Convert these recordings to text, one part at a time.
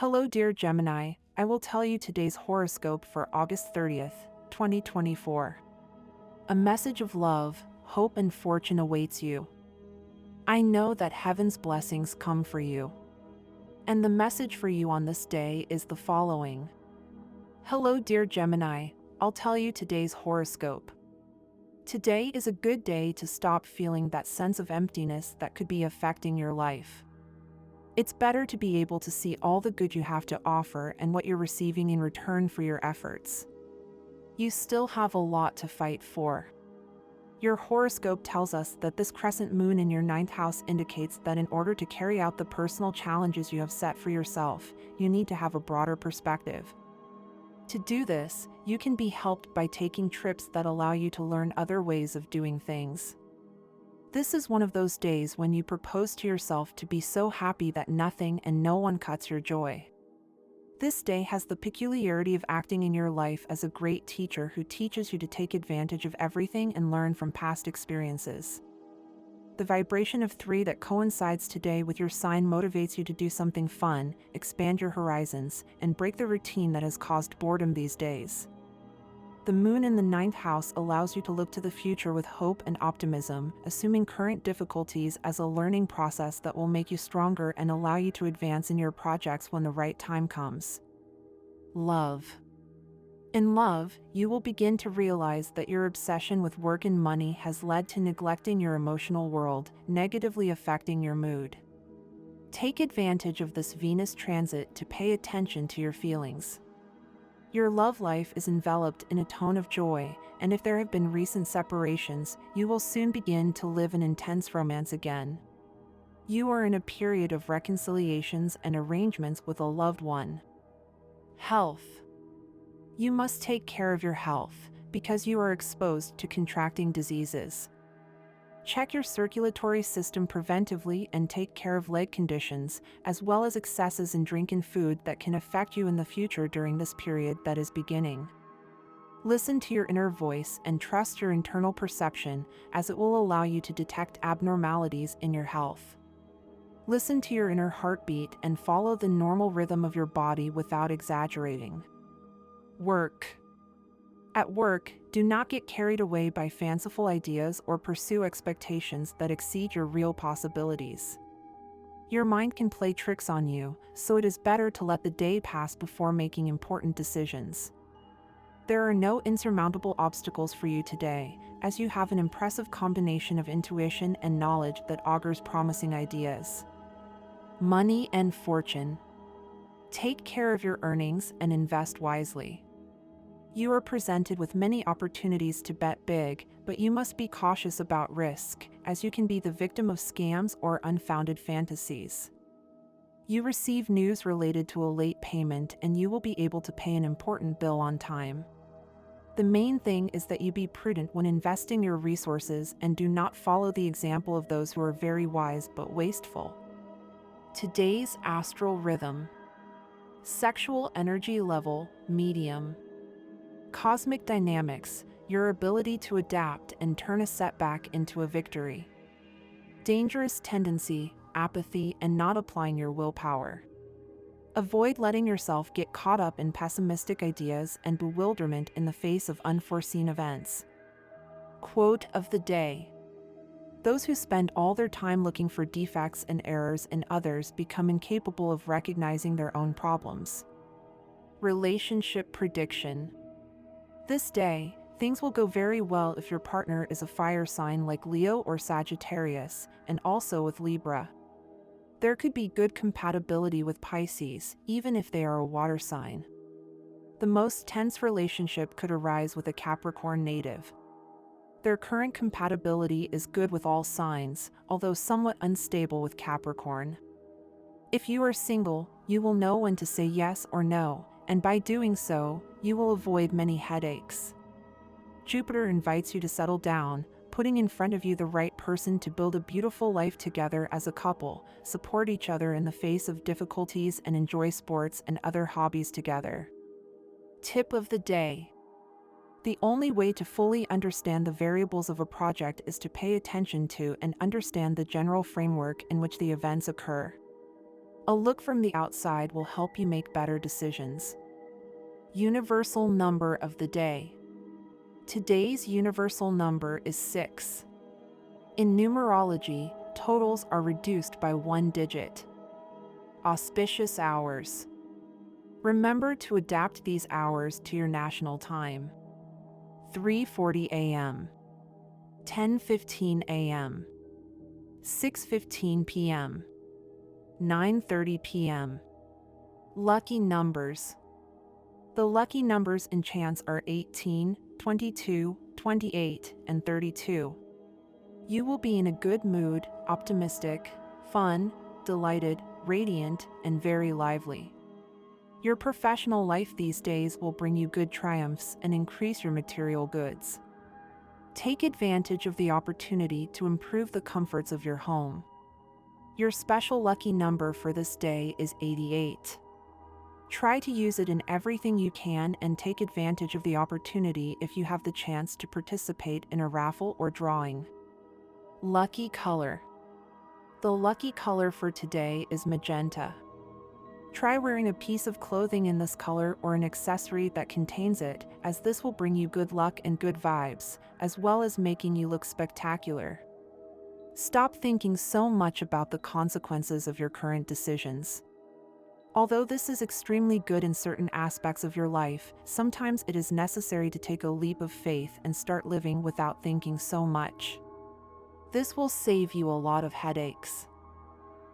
Hello, dear Gemini. I will tell you today's horoscope for August 30th, 2024. A message of love, hope, and fortune awaits you. I know that heaven's blessings come for you. And the message for you on this day is the following. Hello, dear Gemini. I'll tell you today's horoscope. Today is a good day to stop feeling that sense of emptiness that could be affecting your life. It's better to be able to see all the good you have to offer and what you're receiving in return for your efforts. You still have a lot to fight for. Your horoscope tells us that this crescent moon in your ninth house indicates that in order to carry out the personal challenges you have set for yourself, you need to have a broader perspective. To do this, you can be helped by taking trips that allow you to learn other ways of doing things. This is one of those days when you propose to yourself to be so happy that nothing and no one cuts your joy. This day has the peculiarity of acting in your life as a great teacher who teaches you to take advantage of everything and learn from past experiences. The vibration of 3 that coincides today with your sign motivates you to do something fun, expand your horizons, and break the routine that has caused boredom these days. The moon in the ninth house allows you to look to the future with hope and optimism, assuming current difficulties as a learning process that will make you stronger and allow you to advance in your projects when the right time comes. Love. In love, you will begin to realize that your obsession with work and money has led to neglecting your emotional world, negatively affecting your mood. Take advantage of this Venus transit to pay attention to your feelings. Your love life is enveloped in a tone of joy, and if there have been recent separations, you will soon begin to live an intense romance again. You are in a period of reconciliations and arrangements with a loved one. Health. You must take care of your health, because you are exposed to contracting diseases. Check your circulatory system preventively and take care of leg conditions, as well as excesses in drink and food that can affect you in the future during this period that is beginning. Listen to your inner voice and trust your internal perception, as it will allow you to detect abnormalities in your health. Listen to your inner heartbeat and follow the normal rhythm of your body without exaggerating. Work. At work, do not get carried away by fanciful ideas or pursue expectations that exceed your real possibilities. Your mind can play tricks on you, so it is better to let the day pass before making important decisions. There are no insurmountable obstacles for you today, as you have an impressive combination of intuition and knowledge that augurs promising ideas. Money and fortune. Take care of your earnings and invest wisely. You are presented with many opportunities to bet big, but you must be cautious about risk, as you can be the victim of scams or unfounded fantasies. You receive news related to a late payment and you will be able to pay an important bill on time. The main thing is that you be prudent when investing your resources and do not follow the example of those who are very wise but wasteful. Today's astral rhythm. Sexual energy level, medium. Cosmic dynamics, your ability to adapt and turn a setback into a victory. Dangerous tendency, apathy, and not applying your willpower. Avoid letting yourself get caught up in pessimistic ideas and bewilderment in the face of unforeseen events. Quote of the day. Those who spend all their time looking for defects and errors in others become incapable of recognizing their own problems. Relationship prediction. This day, things will go very well if your partner is a fire sign like Leo or Sagittarius, and also with Libra. There could be good compatibility with Pisces, even if they are a water sign. The most tense relationship could arise with a Capricorn native. Their current compatibility is good with all signs, although somewhat unstable with Capricorn. If you are single, you will know when to say yes or no, and by doing so, you will avoid many headaches. Jupiter invites you to settle down, putting in front of you the right person to build a beautiful life together as a couple, support each other in the face of difficulties, and enjoy sports and other hobbies together. Tip of the day. The only way to fully understand the variables of a project is to pay attention to and understand the general framework in which the events occur. A look from the outside will help you make better decisions. Universal number of the day. Today's universal number is 6. In numerology, totals are reduced by one digit. Auspicious hours. Remember to adapt these hours to your national time. 3:40 a.m., 10:15 a.m., 6:15 p.m., 9:30 p.m. Lucky numbers. The lucky numbers in chance are 18, 22, 28, and 32. You will be in a good mood, optimistic, fun, delighted, radiant, and very lively. Your professional life these days will bring you good triumphs and increase your material goods. Take advantage of the opportunity to improve the comforts of your home. Your special lucky number for this day is 88. Try to use it in everything you can and take advantage of the opportunity if you have the chance to participate in a raffle or drawing. Lucky color. The lucky color for today is magenta. Try wearing a piece of clothing in this color or an accessory that contains it, as this will bring you good luck and good vibes, as well as making you look spectacular. Stop thinking so much about the consequences of your current decisions. Although this is extremely good in certain aspects of your life, sometimes it is necessary to take a leap of faith and start living without thinking so much. This will save you a lot of headaches.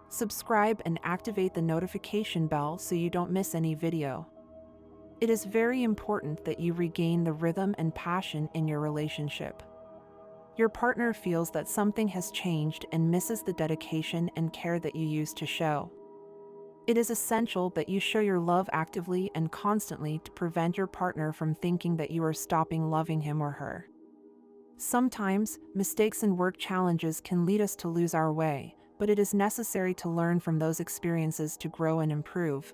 Subscribe and activate the notification bell so you don't miss any video. It is very important that you regain the rhythm and passion in your relationship. Your partner feels that something has changed and misses the dedication and care that you used to show. It is essential that you show your love actively and constantly to prevent your partner from thinking that you are stopping loving him or her. Sometimes, mistakes and work challenges can lead us to lose our way, but it is necessary to learn from those experiences to grow and improve.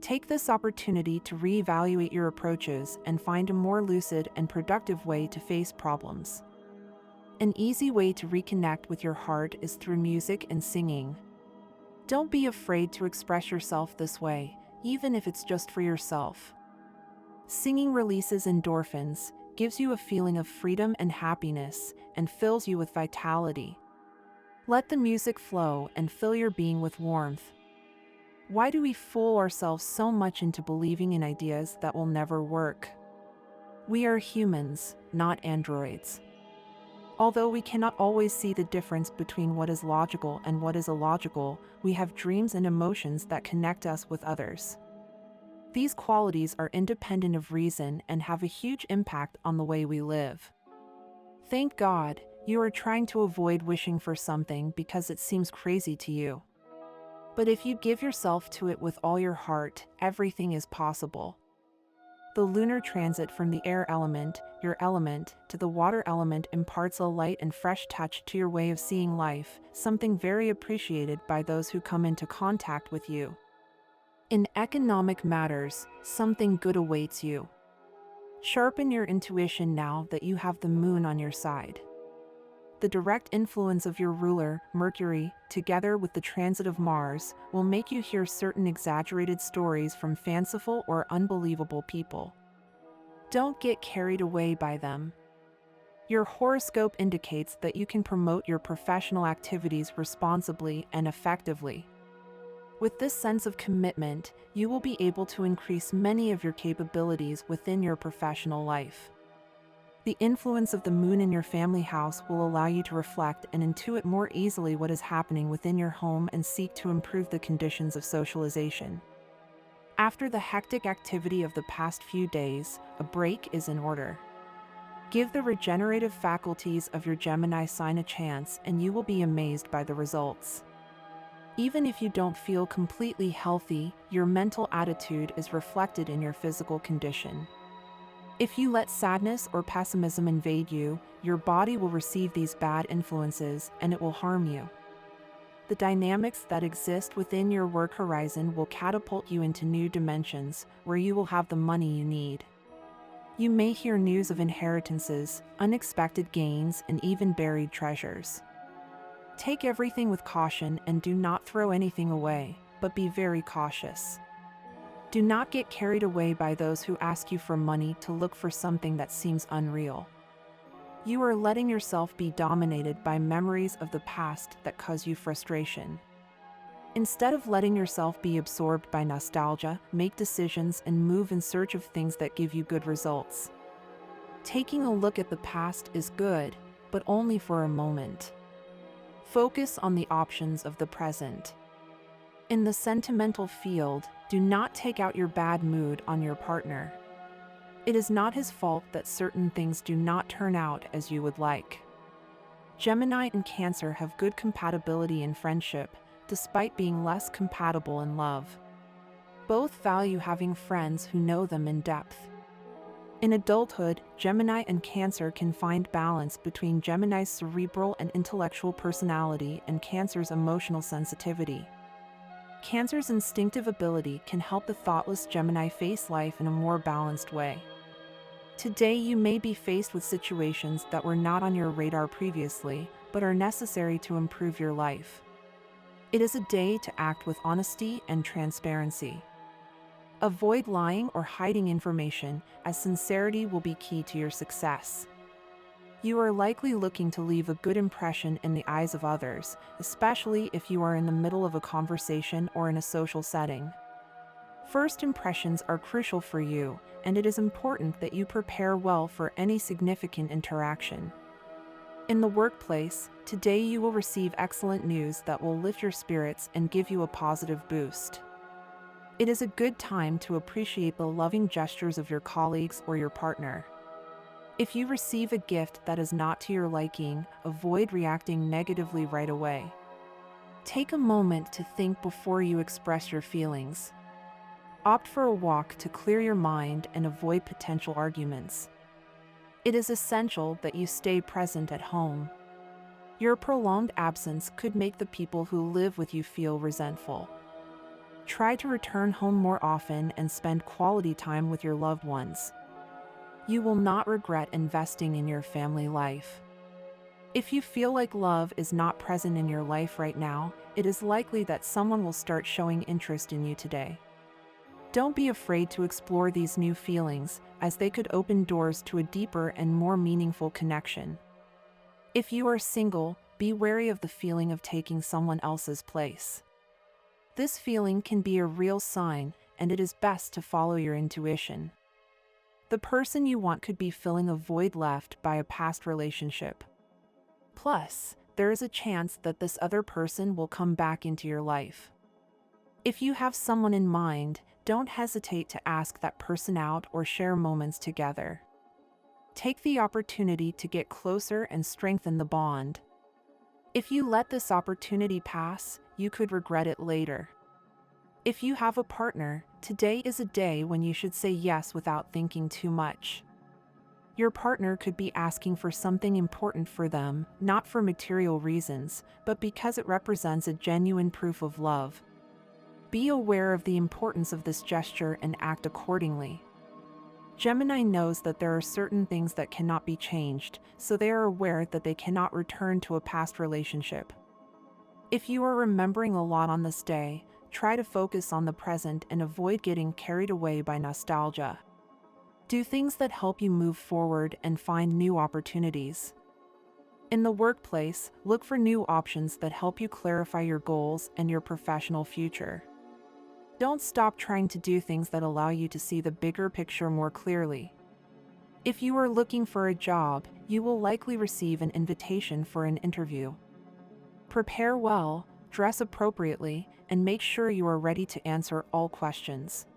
Take this opportunity to reevaluate your approaches and find a more lucid and productive way to face problems. An easy way to reconnect with your heart is through music and singing. Don't be afraid to express yourself this way, even if it's just for yourself. Singing releases endorphins, gives you a feeling of freedom and happiness, and fills you with vitality. Let the music flow and fill your being with warmth. Why do we fool ourselves so much into believing in ideas that will never work? We are humans, not androids. Although we cannot always see the difference between what is logical and what is illogical, we have dreams and emotions that connect us with others. These qualities are independent of reason and have a huge impact on the way we live. Thank God, you are trying to avoid wishing for something because it seems crazy to you. But if you give yourself to it with all your heart, everything is possible. The lunar transit from the air element, your element, to the water element imparts a light and fresh touch to your way of seeing life, something very appreciated by those who come into contact with you. In economic matters, something good awaits you. Sharpen your intuition now that you have the moon on your side. The direct influence of your ruler, Mercury, together with the transit of Mars, will make you hear certain exaggerated stories from fanciful or unbelievable people. Don't get carried away by them. Your horoscope indicates that you can promote your professional activities responsibly and effectively. With this sense of commitment, you will be able to increase many of your capabilities within your professional life. The influence of the moon in your family house will allow you to reflect and intuit more easily what is happening within your home and seek to improve the conditions of socialization. After the hectic activity of the past few days, a break is in order. Give the regenerative faculties of your Gemini sign a chance and you will be amazed by the results. Even if you don't feel completely healthy, your mental attitude is reflected in your physical condition. If you let sadness or pessimism invade you, your body will receive these bad influences and it will harm you. The dynamics that exist within your work horizon will catapult you into new dimensions where you will have the money you need. You may hear news of inheritances, unexpected gains, and even buried treasures. Take everything with caution and do not throw anything away. but be very cautious. Do not get carried away by those who ask you for money to look for something that seems unreal. You are letting yourself be dominated by memories of the past that cause you frustration. Instead of letting yourself be absorbed by nostalgia, make decisions and move in search of things that give you good results. Taking a look at the past is good, but only for a moment. Focus on the options of the present. In the sentimental field, do not take out your bad mood on your partner. It is not his fault that certain things do not turn out as you would like. Gemini and Cancer have good compatibility in friendship, despite being less compatible in love. Both value having friends who know them in depth. In adulthood, Gemini and Cancer can find balance between Gemini's cerebral and intellectual personality and Cancer's emotional sensitivity. Cancer's instinctive ability can help the thoughtless Gemini face life in a more balanced way. Today you may be faced with situations that were not on your radar previously, but are necessary to improve your life. It is a day to act with honesty and transparency. Avoid lying or hiding information, as sincerity will be key to your success. You are likely looking to leave a good impression in the eyes of others, especially if you are in the middle of a conversation or in a social setting. First impressions are crucial for you, and it is important that you prepare well for any significant interaction. In the workplace, today you will receive excellent news that will lift your spirits and give you a positive boost. It is a good time to appreciate the loving gestures of your colleagues or your partner. If you receive a gift that is not to your liking, avoid reacting negatively right away. Take a moment to think before you express your feelings. Opt for a walk to clear your mind and avoid potential arguments. It is essential that you stay present at home. Your prolonged absence could make the people who live with you feel resentful. Try to return home more often and spend quality time with your loved ones. You will not regret investing in your family life. If you feel like love is not present in your life right now, it is likely that someone will start showing interest in you today. Don't be afraid to explore these new feelings, as they could open doors to a deeper and more meaningful connection. If you are single, be wary of the feeling of taking someone else's place. This feeling can be a real sign, and it is best to follow your intuition. The person you want could be filling a void left by a past relationship. Plus, there is a chance that this other person will come back into your life. If you have someone in mind, don't hesitate to ask that person out or share moments together. Take the opportunity to get closer and strengthen the bond. If you let this opportunity pass, you could regret it later. If you have a partner, today is a day when you should say yes without thinking too much. Your partner could be asking for something important for them, not for material reasons, but because it represents a genuine proof of love. Be aware of the importance of this gesture and act accordingly. Gemini knows that there are certain things that cannot be changed, so they are aware that they cannot return to a past relationship. If you are remembering a lot on this day, try to focus on the present and avoid getting carried away by nostalgia. Do things that help you move forward and find new opportunities. In the workplace, look for new options that help you clarify your goals and your professional future. Don't stop trying to do things that allow you to see the bigger picture more clearly. If you are looking for a job, you will likely receive an invitation for an interview. Prepare well, dress appropriately, and make sure you are ready to answer all questions.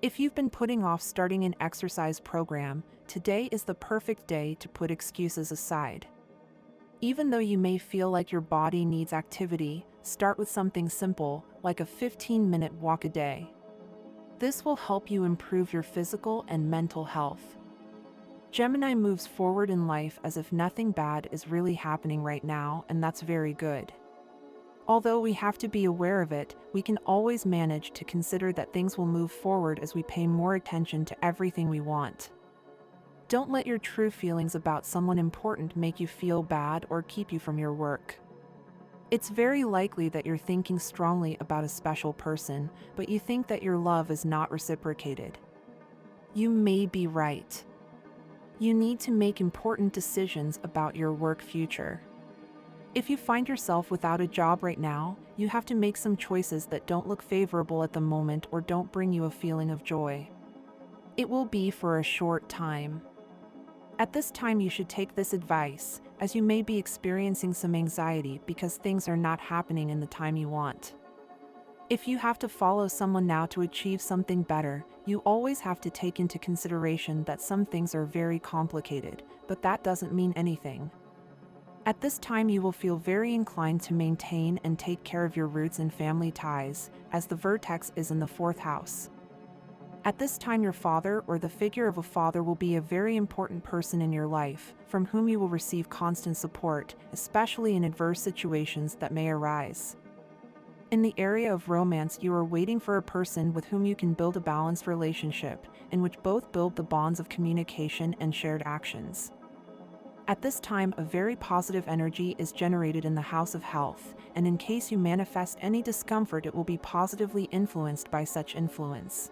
If you've been putting off starting an exercise program, today is the perfect day to put excuses aside. Even though you may feel like your body needs activity, start with something simple, like a 15-minute walk a day. This will help you improve your physical and mental health. Gemini moves forward in life as if nothing bad is really happening right now, and that's very good. Although we have to be aware of it, we can always manage to consider that things will move forward as we pay more attention to everything we want. Don't let your true feelings about someone important make you feel bad or keep you from your work. It's very likely that you're thinking strongly about a special person, but you think that your love is not reciprocated. You may be right. You need to make important decisions about your work future. If you find yourself without a job right now, you have to make some choices that don't look favorable at the moment or don't bring you a feeling of joy. It will be for a short time. At this time, you should take this advice, as you may be experiencing some anxiety because things are not happening in the time you want. If you have to follow someone now to achieve something better, you always have to take into consideration that some things are very complicated, but that doesn't mean anything. At this time, you will feel very inclined to maintain and take care of your roots and family ties, as the vertex is in the 4th house. At this time, your father or the figure of a father will be a very important person in your life, from whom you will receive constant support, especially in adverse situations that may arise. In the area of romance, you are waiting for a person with whom you can build a balanced relationship, in which both build the bonds of communication and shared actions. At this time, a very positive energy is generated in the house of health, and in case you manifest any discomfort, it will be positively influenced by such influence.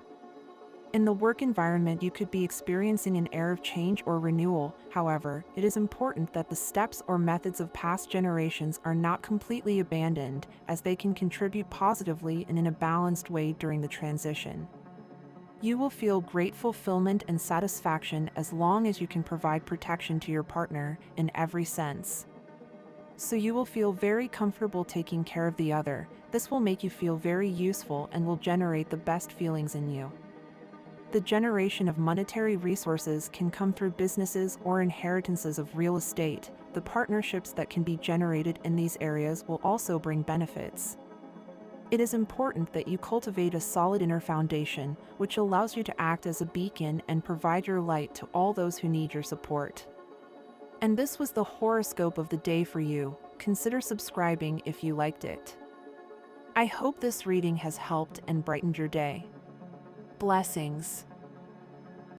In the work environment, you could be experiencing an air of change or renewal. However, it is important that the steps or methods of past generations are not completely abandoned, as they can contribute positively and in a balanced way during the transition. You will feel great fulfillment and satisfaction as long as you can provide protection to your partner in every sense. So you will feel very comfortable taking care of the other. This will make you feel very useful and will generate the best feelings in you. The generation of monetary resources can come through businesses or inheritances of real estate. The partnerships that can be generated in these areas will also bring benefits. It is important that you cultivate a solid inner foundation, which allows you to act as a beacon and provide your light to all those who need your support. And this was the horoscope of the day for you. Consider subscribing if you liked it. I hope this reading has helped and brightened your day. Blessings.